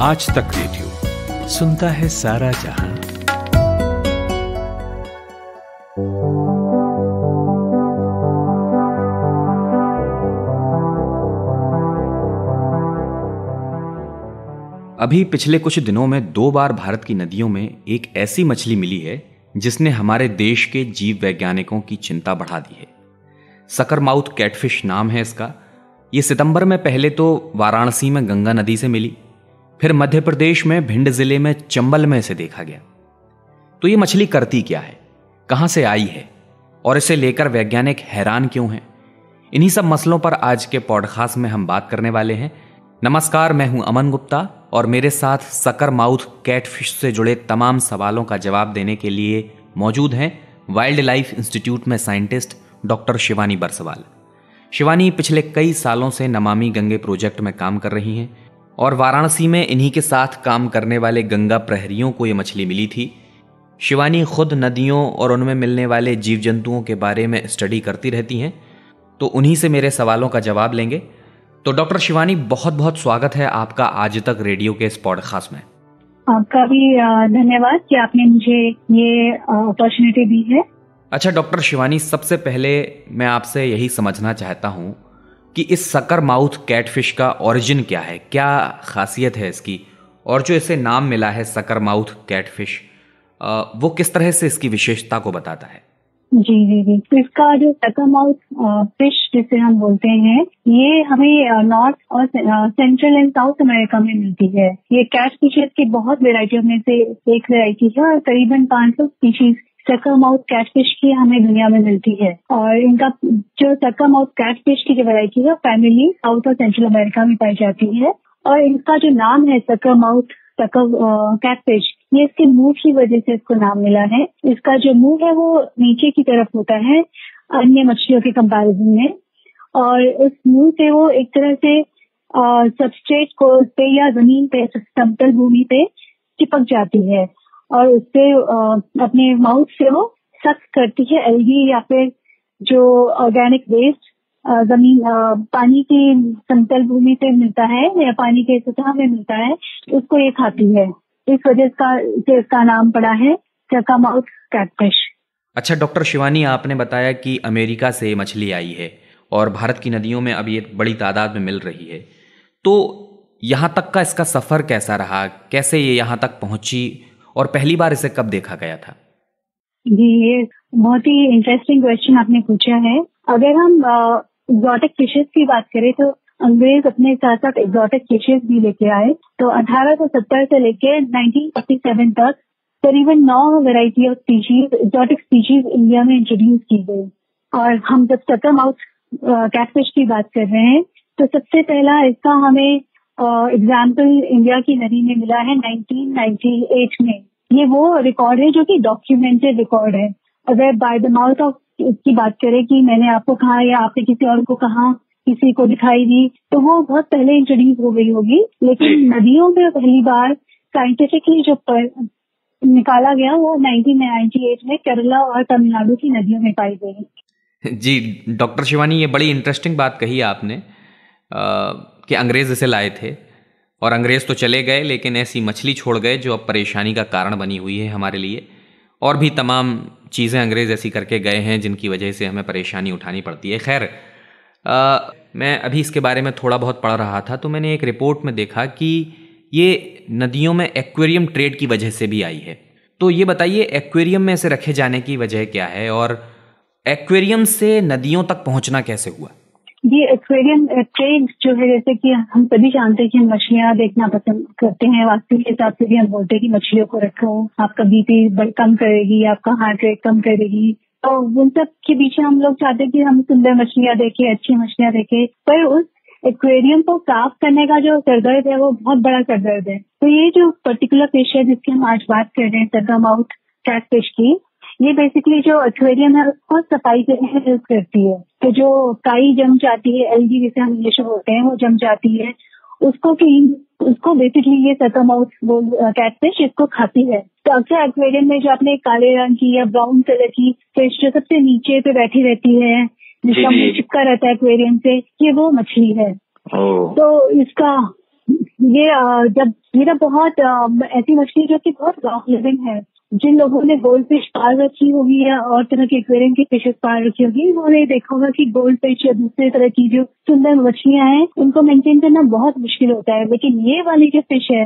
आज तक रेडियो सुनता है सारा जहां। अभी पिछले कुछ दिनों में 2 बार भारत की नदियों में एक ऐसी मछली मिली है जिसने हमारे देश के जीव वैज्ञानिकों की चिंता बढ़ा दी है। सकरमाउथ कैटफिश नाम है इसका। ये सितंबर में पहले तो वाराणसी में गंगा नदी से मिली, फिर मध्य प्रदेश में भिंड जिले में चंबल में इसे देखा गया। तो ये मछली करती क्या है, कहां से आई है और इसे लेकर वैज्ञानिक हैरान क्यों हैं? इन्हीं सब मसलों पर आज के पॉडकास्ट में हम बात करने वाले हैं। नमस्कार, मैं हूं अमन गुप्ता और मेरे साथ सकरमाउथ कैटफिश से जुड़े तमाम सवालों का जवाब देने के लिए मौजूद हैं वाइल्ड लाइफ इंस्टीट्यूट में साइंटिस्ट डॉक्टर शिवानी बरसवाल। शिवानी पिछले कई सालों से नमामि गंगे प्रोजेक्ट में काम कर रही हैं और वाराणसी में इन्हीं के साथ काम करने वाले गंगा प्रहरियों को ये मछली मिली थी। शिवानी खुद नदियों और उनमें मिलने वाले जीव जंतुओं के बारे में स्टडी करती रहती हैं, तो उन्हीं से मेरे सवालों का जवाब लेंगे। तो डॉक्टर शिवानी, बहुत बहुत स्वागत है आपका आज तक रेडियो के इस पॉडकास्ट में। आपका भी धन्यवाद कि आपने मुझे ये अपॉर्चुनिटी दी है। अच्छा डॉक्टर शिवानी, सबसे पहले मैं आपसे यही समझना चाहता हूं कि इस सकरमाउथ कैटफिश का ओरिजिन क्या है, क्या खासियत है इसकी, और जो इसे नाम मिला है सकरमाउथ कैटफिश, वो किस तरह से इसकी विशेषता को बताता है? जी। तो इसका जो सकरमाउथ फिश जिसे हम बोलते हैं, ये हमें नॉर्थ और सेंट्रल एंड साउथ अमेरिका में मिलती है। ये कैट फिशेस की बहुत वेराइटियों में से एक वेराइटी है और करीबन 500 स्पीशीज सकरमाउथ कैटफिश की हमें दुनिया में मिलती है। और इनका जो सकरमाउथ कैटफिश की जो वेराइटी है प्राइमरीली साउथ और सेंट्रल अमेरिका में पाई जाती है। और इनका जो नाम है सकरमाउथ कैटफिश, ये इसके मुंह की वजह से इसको नाम मिला है। इसका जो मुंह है वो नीचे की तरफ होता है अन्य मछलियों के कंपैरिजन में, और इस मुंह से वो एक तरह से सबस्ट्रेट को पे या जमीन पे, समतल भूमि पे चिपक जाती है और उससे अपने माउथ से वो सक्स करती है एल्गी या फिर जो ऑर्गेनिक वेस्ट जमीन पानी की समतल भूमि से मिलता है या पानी के सतह में मिलता है, उसको ये खाती है। इस वजह से इसका नाम पड़ा है सकरमाउथ कैटफिश। अच्छा डॉक्टर शिवानी, आपने बताया कि अमेरिका से मछली आई है और भारत की नदियों में अब ये बड़ी तादाद में मिल रही है, तो यहाँ तक का इसका सफर कैसा रहा, कैसे ये यहाँ तक पहुंची और पहली बार इसे कब देखा गया था? जी, ये बहुत ही इंटरेस्टिंग क्वेश्चन आपने पूछा है। अगर हम एक्सोटिक फिशेस की बात करें तो अंग्रेज अपने साथ साथ एक्सोटिक फिशेस भी लेके आए। तो 1870 से लेके 1947 तक करीबन 9 variety of species, exotic species India में इंट्रोड्यूस की गई। और हम जब सकरमाउथ कैटफिश की बात कर रहे हैं तो सबसे पहला इसका हमें एग्जाम्पल इंडिया की नदी में मिला है 1998 में। ये वो रिकॉर्ड है जो कि डॉक्यूमेंटेड रिकॉर्ड है। अगर बाय द माउथ ऑफ इसकी बात करें कि मैंने आपको कहा या आपने किसी और को कहा, किसी को दिखाई दी, तो वो बहुत पहले इंट्रोड्यूस हो गई होगी। लेकिन नदियों में पहली बार साइंटिफिकली जो निकाला गया वो 1998 में केरला और तमिलनाडु की नदियों में पाई गई। जी डॉक्टर शिवानी, ये बड़ी इंटरेस्टिंग बात कही आपने कि अंग्रेज इसे लाए थे और अंग्रेज तो चले गए लेकिन ऐसी मछली छोड़ गए जो अब परेशानी का कारण बनी हुई है हमारे लिए। और भी तमाम चीज़ें अंग्रेज ऐसी करके गए हैं जिनकी वजह से हमें परेशानी उठानी पड़ती है। खैर, मैं अभी इसके बारे में थोड़ा बहुत पढ़ रहा था तो मैंने एक रिपोर्ट में देखा कि ये नदियों में एक्वेरियम ट्रेड की वजह से भी आई है। तो ये बताइए, एक्वेरियम में इसे रखे जाने की वजह क्या है और एक्वेरियम से नदियों तक पहुंचना कैसे हुआ? ये एक्वेरियम ट्रेड जो है, जैसे कि हम सभी जानते हैं कि हम मछलियां देखना पसंद करते हैं, वास्तु के हिसाब से भी हम बोलते हैं कि मछलियों को रखो, आपका बीपी कम करेगी, आपका हार्ट रेट कम करेगी। तो उन सब के पीछे हम लोग चाहते हैं कि हम सुंदर मछलियां देखें, अच्छी मछलियां देखें, पर उस एक्वेरियम को साफ करने का जो सरदर्द है वो बहुत बड़ा सरदर्द है। तो ये जो पर्टिकुलर फिश है जिसकी हम आज बात कर रहे हैं, सकरमाउथ कैटफिश की, ये बेसिकली जो एक्वेरियम है उसको सफाई करने में हेल्प करती है। तो जो काई जम जाती है, एल्गी जिसे हम इंग्लिश में बोलते हैं, वो जम जाती है, उसको बेसिकली ये सकरमाउथ कैटफिश इसको खाती है। तो अक्सर एक्वेरियम में जो आपने काले रंग की या ब्राउन कलर की फिश जो सबसे नीचे पे बैठी रहती है, जिसका मुंह चिपका रहता है एक्वेरियम से, ये वो मछली है। तो इसका ये जब ये ना बहुत ऐसी मछली जो कि बहुत लॉन्ग लिविंग है, जिन लोगों ने गोल्ड फिश पाल रखी होगी या और तरह के एक्वेरियम की फिशेस पाल रखी होगी, उन्होंने देखा होगा कि गोल्ड फिश या दूसरे तरह की जो सुंदर मछलियां हैं उनको मेंटेन करना बहुत मुश्किल होता है। लेकिन ये वाली जो फिश है,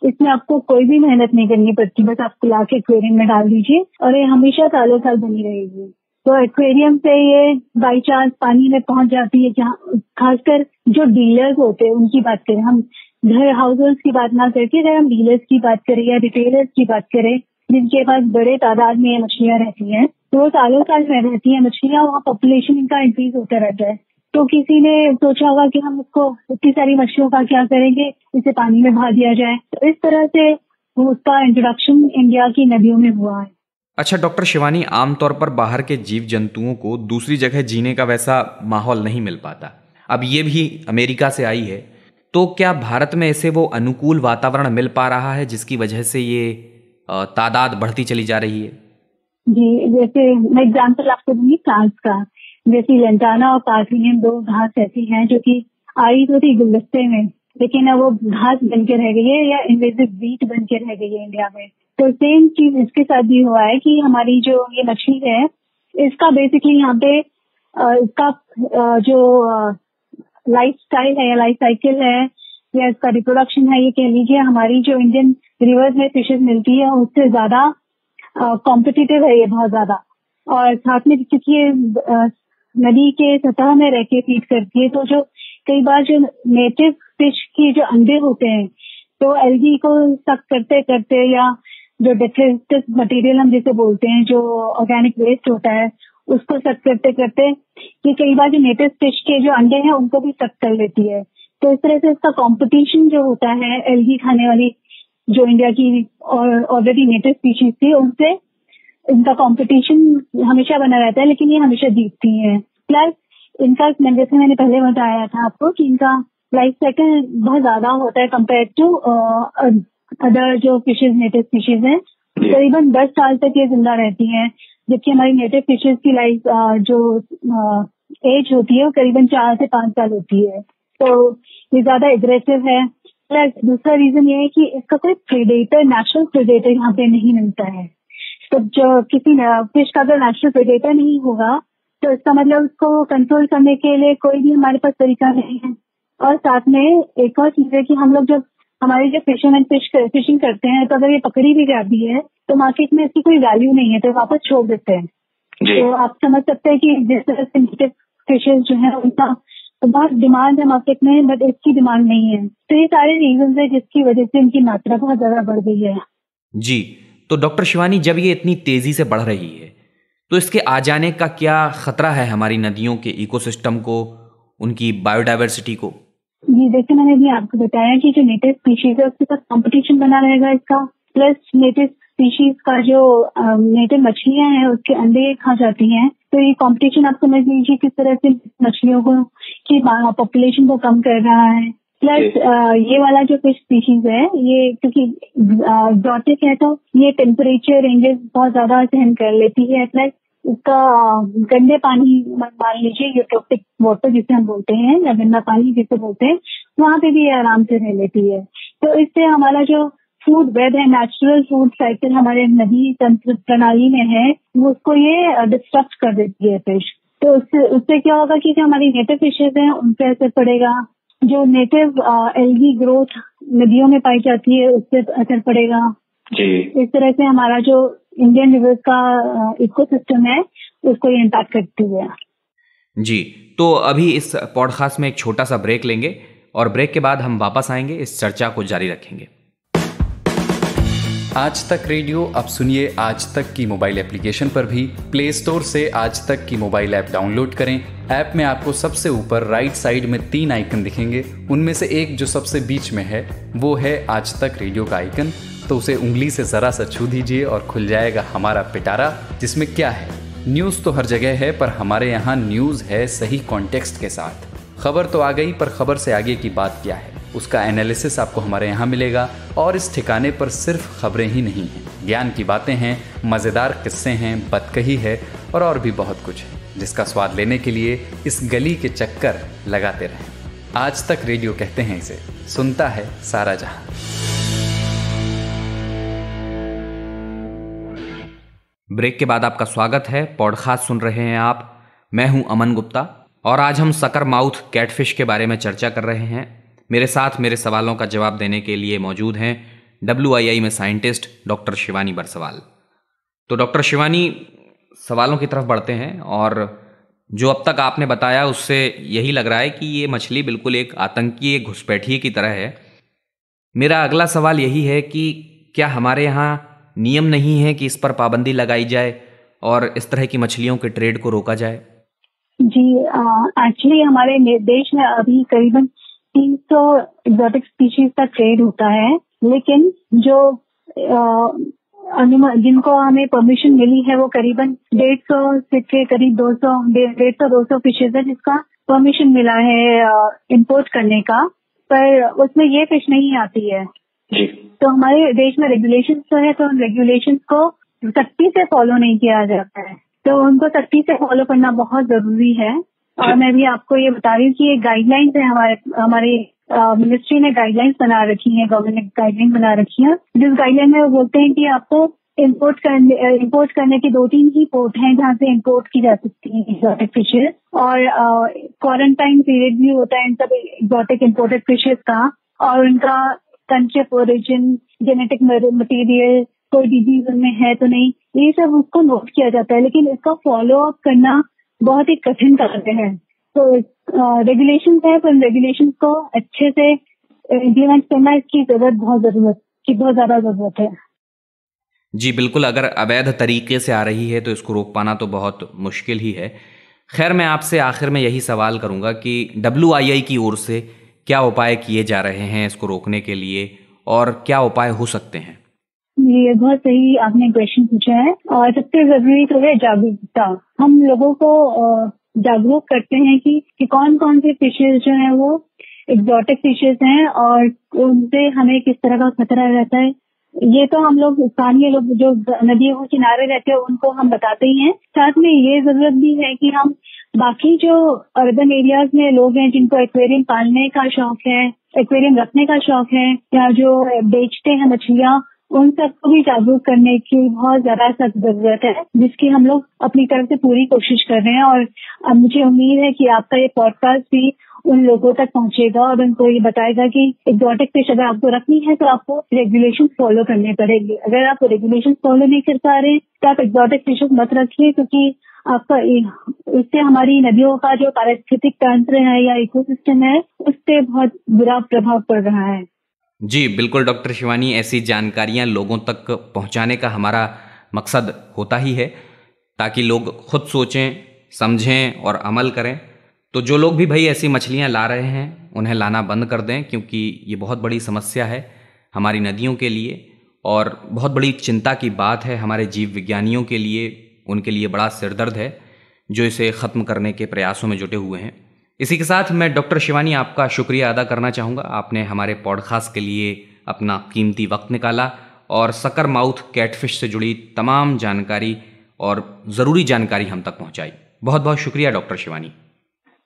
इसमें आपको कोई भी मेहनत नहीं करनी पड़ती, बस आपको ला के एक्वेरियम में डाल दीजिए और ये हमेशा सालों साल बनी रहेगी। तो एक्वेरियम से ये बाई चांस पानी में पहुंच जाती है, जहाँ खासकर जो डीलर्स होते हैं उनकी बात करें, हम घर हाउस होल्ड की बात ना करके अगर हम डीलर्स की बात करें या रिटेलर्स की बात करें, जिनके पास बड़े तादाद में ये मछलियां रहती हैं, तो वो सालों साल में रहती हैं मछलियां, वहाँ पॉपुलेशन इनका इंक्रीज होता रहता है। तो किसी ने सोचा होगा कि हम इसको इतनी सारी मछलियों का क्या करेंगे, इसे पानी में बहा दिया जाए। तो इस तरह से उसका इंट्रोडक्शन इंडिया की नदियों में हुआ है। अच्छा डॉक्टर शिवानी, आमतौर पर बाहर के जीव जंतुओं को दूसरी जगह जीने का वैसा माहौल नहीं मिल पाता। अब ये भी अमेरिका से आई है, तो क्या भारत में ऐसे वो अनुकूल वातावरण मिल पा रहा है जिसकी वजह से ये तादाद बढ़ती चली जा रही है? जी, जैसे मैं एग्जाम्पल आपको दूंगी प्लांट्स का। जैसे लेंटाना और पार्थेनियम दो घास ऐसी हैं जो कि आई तो थी गुलदस्ते में, लेकिन अब वो घास बन के रह गई है या इन्वेसिव वीट बन के रह गई है इंडिया में। तो सेम चीज इसके साथ भी हुआ है कि हमारी जो ये मछली है, इसका बेसिकली यहाँ पे इसका जो लाइफ स्टाइल है या लाइफ साइकिल है या इसका रिप्रोडक्शन है, ये कह लीजिए हमारी जो इंडियन रिवर्स में फिशेज मिलती है उससे ज्यादा कॉम्पिटिटिव है ये, बहुत ज्यादा। और साथ में क्योंकि ये नदी के सतह में रह के फीड करती है, तो जो कई बार जो नेटिव फिश की जो अंडे होते हैं, तो एल्गी को सक करते करते या जो डिस्ट्रेस मटेरियल हम जिसे बोलते हैं, जो ऑर्गेनिक वेस्ट होता है, उसको सक करते करते ये कई बार जो नेटिव फिश के जो अंडे हैं उनको भी सक कर लेती है। तो इस तरह से इसका कंपटीशन जो होता है एल्गी खाने वाली जो इंडिया की ऑलरेडी नेटिव स्पीशीज थी, उनसे इनका कंपटीशन हमेशा बना रहता है, लेकिन ये हमेशा जीतती हैं। प्लस इनका जैसे मैंने पहले बताया था आपको कि इनका लाइफ साइकिल बहुत ज्यादा होता है कंपेयर टू अदर जो फिशेज नेटिव स्पीशीज हैं। करीबन 10 साल तक ये जिंदा रहती हैं, जबकि हमारी नेटिव फिशेज की लाइफ जो एज होती है वो करीबन 4 से 5 साल होती है। तो ये ज्यादा एग्रेसिव है। प्लस दूसरा रीजन ये है कि इसका कोई प्रेडेटर, नेचुरल प्रेडेटर यहाँ पे नहीं मिलता है। तो जो किसी फिश का अगर नेचुरल प्रेडेटर नहीं होगा, तो इसका मतलब उसको कंट्रोल करने के लिए कोई भी हमारे पास तरीका नहीं है। और साथ में एक और चीज है कि हम लोग जब हमारे जो फिशरमैन फिशिंग करते हैं, तो अगर ये पकड़ी भी जाती है तो मार्केट में इसकी कोई वैल्यू नहीं है, तो वापस छोड़ देते हैं। तो आप समझ सकते हैं कि जिस तरह से नेटिव फिशेज जो है उनका तो बहुत डिमांड है मार्केट में, बट इसकी डिमांड नहीं है। तो ये सारे रीजन है जिसकी वजह से इनकी मात्रा बहुत ज्यादा बढ़ गई है। जी, तो डॉक्टर शिवानी, जब ये इतनी तेजी से बढ़ रही है तो इसके आ जाने का क्या खतरा है हमारी नदियों के इकोसिस्टम को, उनकी बायोडायवर्सिटी को? जी, जैसे मैंने भी आपको बताया कि जो नेटिव स्पीशीज है उसके साथ कंपटीशन बना रहेगा इसका। प्लस नेटिव स्पीशीज का जो नेटिव मछलियां हैं उसके अंडे खा जाती हैं, तो ये कंपटीशन आप समझ लीजिए किस तरह से मछलियों को की पॉपुलेशन को कम कर रहा है। प्लस ये वाला जो फिश स्पीशीज है, ये क्योंकि एक्सोटिक है तो ये टेम्परेचर रेंजेस बहुत ज्यादा सहन कर लेती है। प्लस इसका गंदे पानी मान लीजिए यूट्रोपिक वाटर जिसे हम बोलते हैं या गंदा पानी जिसे बोलते हैं, वहाँ पे भी ये आराम से रह लेती है। तो इससे हमारा जो फूड वेब है, नेचुरल फूड साइकिल हमारे नदी तंत्र प्रणाली में है, उसको ये डिस्ट्रक्ट कर देती है फिश। तो उससे क्या होगा कि जो हमारी नेटिव फिशेज हैं उन पर असर पड़ेगा, जो नेटिव एल्गी ग्रोथ नदियों में पाई जाती है उससे असर पड़ेगा। इस तरह से हमारा जो इंडियन रिवर्स का इकोसिस्टम है उसको ये इम्पैक्ट करती है। जी, तो अभी इस पॉडकास्ट में एक छोटा सा ब्रेक लेंगे और ब्रेक के बाद हम वापस आएंगे, इस चर्चा को जारी रखेंगे। आज तक रेडियो अब सुनिए आज तक की मोबाइल एप्लीकेशन पर भी। प्ले स्टोर से आज तक की मोबाइल ऐप डाउनलोड करें। ऐप में आपको सबसे ऊपर राइट साइड में 3 आइकन दिखेंगे, उनमें से एक जो सबसे बीच में है वो है आज तक रेडियो का आइकन। तो उसे उंगली से जरा सा छू दीजिए और खुल जाएगा हमारा पिटारा, जिसमें क्या है, न्यूज़ तो हर जगह है पर हमारे यहाँ न्यूज़ है सही कॉन्टेक्स्ट के साथ। खबर तो आ गई पर खबर से आगे की बात क्या है उसका एनालिसिस आपको हमारे यहाँ मिलेगा। और इस ठिकाने पर सिर्फ खबरें ही नहीं हैं, ज्ञान की बातें हैं, मज़ेदार किस्से हैं, बतकही है और भी बहुत कुछ है, जिसका स्वाद लेने के लिए इस गली के चक्कर लगाते रहें। आज तक रेडियो कहते हैं इसे, सुनता है सारा जहां। ब्रेक के बाद आपका स्वागत है। पॉडकास्ट सुन रहे हैं आप। मैं हूं अमन गुप्ता और आज हम सकर माउथ कैटफिश के बारे में चर्चा कर रहे हैं। मेरे साथ मेरे सवालों का जवाब देने के लिए मौजूद हैं WII में साइंटिस्ट डॉक्टर शिवानी बरसवाल। तो डॉक्टर शिवानी, सवालों की तरफ बढ़ते हैं और जो अब तक आपने बताया उससे यही लग रहा है कि ये मछली बिल्कुल एक आतंकी, एक घुसपैठिए की तरह है। मेरा अगला सवाल यही है कि क्या हमारे यहाँ नियम नहीं है कि इस पर पाबंदी लगाई जाए और इस तरह की मछलियों के ट्रेड को रोका जाए? जी, एक्चुअली हमारे देश में अभी करीबन 300 एक्सोटिक स्पीशीज का ट्रेड होता है, लेकिन जो जिनको हमें परमिशन मिली है वो करीबन 150 से करीब 200 फिशेज है जिसका परमिशन मिला है इंपोर्ट करने का, पर उसमें ये फिश नहीं आती है। तो हमारे देश में रेगुलेशंस तो है, तो उन रेगुलेशंस को सख्ती से फॉलो नहीं किया जाता है, तो उनको सख्ती से फॉलो करना बहुत जरूरी है। और मैं भी आपको ये बता रही हूँ कि ये गाइडलाइंस है, हमारे मिनिस्ट्री ने गाइडलाइंस बना रखी है, गवर्नमेंट ने गाइडलाइन बना रखी है। जिस गाइडलाइन में वो बोलते हैं कि आपको इंपोर्ट करने के 2-3 ही पोर्ट हैं जहाँ से इंपोर्ट की जा सकती है एक्सोटिक फिशेज, और क्वारंटाइन पीरियड भी होता है इन सब एक्सोटिक इंपोर्टेड फिशेज का, और उनका country of origin, genetic material, कोई डिजीज उनमें है तो नहीं, ये सब उसको नोट किया जाता है, लेकिन इसका फॉलो अप करना बहुत ही कठिन कार्य है। तो रेगुलेशंस है, पर रेगुलेशंस को अच्छे से इम्प्लीमेंट करना इसकी बहुत ज्यादा जरूरत है। जी बिल्कुल, अगर अवैध तरीके से आ रही है तो इसको रोक पाना तो बहुत मुश्किल ही है। खैर, मैं आपसे आखिर में यही सवाल करूंगा कि WII की ओर से क्या उपाय किए जा रहे हैं इसको रोकने के लिए और क्या उपाय हो सकते हैं? ये बहुत सही आपने क्वेश्चन पूछा है, और सबसे जरूरी तो है जागरूकता। हम लोगों को जागरूक करते हैं कि कौन कौन से फिशेज जो है वो एक्सोटिक फिशेज हैं और उनसे हमें किस तरह का खतरा रहता है। ये तो हम लोग स्थानीय लोग जो नदियों के किनारे रहते हैं उनको हम बताते ही हैं। साथ में ये जरूरत भी है कि हम बाकी जो अर्बन एरियाज में लोग हैं जिनको एक्वेरियम पालने का शौक है, एक्वेरियम रखने का शौक है, या जो बेचते हैं मछलियाँ, उन सबको भी जागरूक करने की बहुत ज्यादा सख्त जरूरत है, जिसकी हम लोग अपनी तरफ से पूरी कोशिश कर रहे हैं। और मुझे उम्मीद है कि आपका ये पॉडकास्ट भी उन लोगों तक पहुंचेगा और उनको ये बताएगा कि एक्सोटिक फिश अगर आपको रखनी है तो आपको रेगुलेशन फॉलो करने पड़ेंगे। अगर आप रेगुलेशन फॉलो नहीं कर पा रहे तो आप एक्सोटिक फिश मत रखिए, क्योंकि आपका इससे हमारी नदियों का जो पारिस्थितिक तंत्र है या इकोसिस्टम है उस पर बहुत बुरा प्रभाव पड़ रहा है। जी बिल्कुल डॉक्टर शिवानी, ऐसी जानकारियां लोगों तक पहुंचाने का हमारा मकसद होता ही है ताकि लोग खुद सोचें, समझें और अमल करें। तो जो लोग भी भाई ऐसी मछलियां ला रहे हैं उन्हें लाना बंद कर दें, क्योंकि ये बहुत बड़ी समस्या है हमारी नदियों के लिए और बहुत बड़ी चिंता की बात है हमारे जीव विज्ञानियों के लिए। उनके लिए बड़ा सिरदर्द है जो इसे ख़त्म करने के प्रयासों में जुटे हुए हैं। इसी के साथ मैं डॉक्टर शिवानी आपका शुक्रिया अदा करना चाहूँगा। आपने हमारे पॉडकास्ट के लिए अपना कीमती वक्त निकाला और सकर माउथ कैटफिश से जुड़ी तमाम जानकारी और ज़रूरी जानकारी हम तक पहुँचाई। बहुत बहुत शुक्रिया डॉक्टर शिवानी।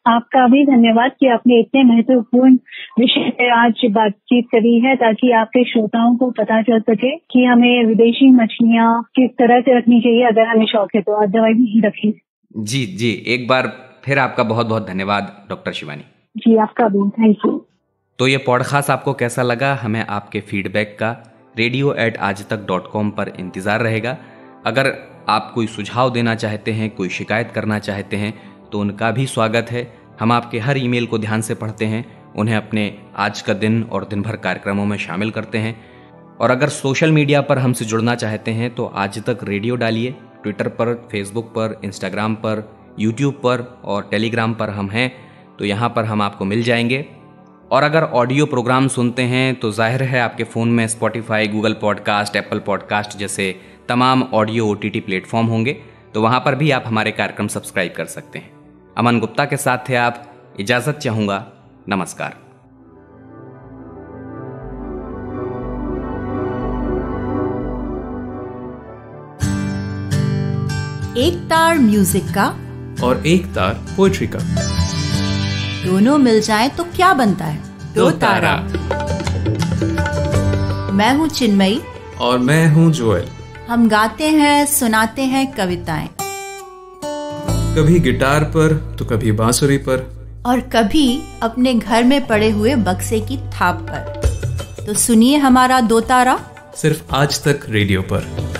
आपका भी धन्यवाद कि आपने इतने महत्वपूर्ण विषय पर आज बातचीत करी है, ताकि आपके श्रोताओं को पता चल सके कि हमें विदेशी मछलियाँ किस तरह से रखनी चाहिए। अगर हमें शौक है तो आप दवाई नहीं रखें। जी, एक बार फिर आपका बहुत बहुत धन्यवाद डॉक्टर शिवानी। जी आपका भी थैंक यू। तो ये पॉडकास्ट आपको कैसा लगा, हमें आपके फीडबैक का radio@aajtak.com पर इंतज़ार रहेगा। अगर आप कोई सुझाव देना चाहते हैं, कोई शिकायत करना चाहते हैं तो उनका भी स्वागत है। हम आपके हर ईमेल को ध्यान से पढ़ते हैं, उन्हें अपने आज का दिन और दिन भर कार्यक्रमों में शामिल करते हैं। और अगर सोशल मीडिया पर हमसे जुड़ना चाहते हैं तो आज तक रेडियो डालिए। ट्विटर पर, फेसबुक पर, इंस्टाग्राम पर, यूट्यूब पर और टेलीग्राम पर हम हैं, तो यहाँ पर हम आपको मिल जाएंगे। और अगर ऑडियो प्रोग्राम सुनते हैं तो जाहिर है आपके फ़ोन में Spotify, Google podcast, Apple podcast जैसे तमाम ऑडियो OTT प्लेटफॉर्म होंगे, तो वहाँ पर भी आप हमारे कार्यक्रम सब्सक्राइब कर सकते हैं। अमन गुप्ता के साथ थे आप। इजाज़त चाहूँगा। नमस्कार। एक तार म्यूजिक का और एक तार पोएट्री का, दोनों मिल जाए तो क्या बनता है? दो तारा। मैं हूँ चिन्मयी और मैं हूँ जोएल। हम गाते हैं, सुनाते हैं कविताएं, कभी गिटार पर तो कभी बांसुरी पर, और कभी अपने घर में पड़े हुए बक्से की थाप पर। तो सुनिए हमारा दो तारा सिर्फ आज तक रेडियो पर।